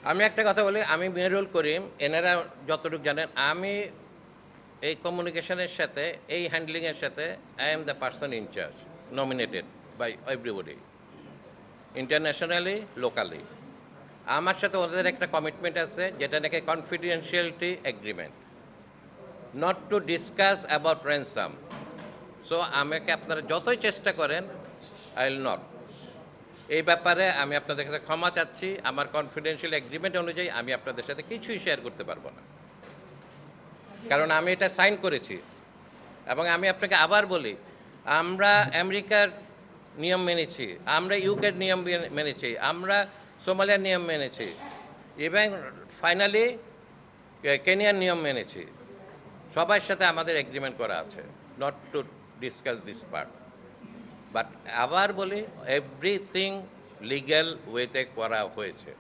আমি একটা কথা বলি, আমি মিরুল করিম, এনারা যতটুকু জানেন, আমি এই কমিউনিকেশনের সাথে, এই হ্যান্ডলিংয়ের সাথে I am the person incharge, nominated by everybody, internationally, locally. আমার সাথে ওদের একটা কমিটমেন্ট আছে, যেটা নাকি confidentiality agreement, not to discuss about ransom. So আমাকে আপনারা যতই চেষ্টা করেন, আই উইল নট। এই ব্যাপারে আমি আপনাদের কাছে ক্ষমা চাচ্ছি। আমার কনফিডেন্সিয়াল এগ্রিমেন্ট অনুযায়ী আমি আপনাদের সাথে কিছুই শেয়ার করতে পারবো না, কারণ আমি এটা সাইন করেছি। এবং আমি আপনাকে আবার বলি, আমরা আমেরিকার নিয়ম মেনেছি, আমরা ইউকের নিয়ম মেনেছি, আমরা সোমালিয়ার নিয়ম মেনেছি, ইভেন ফাইনালি কেনিয়ার নিয়ম মেনেছি। সবার সাথে আমাদের এগ্রিমেন্ট করা আছে, not to discuss this part. But আবার বলি, এভরিথিং লিগ্যাল ওয়েতে করা হয়েছে।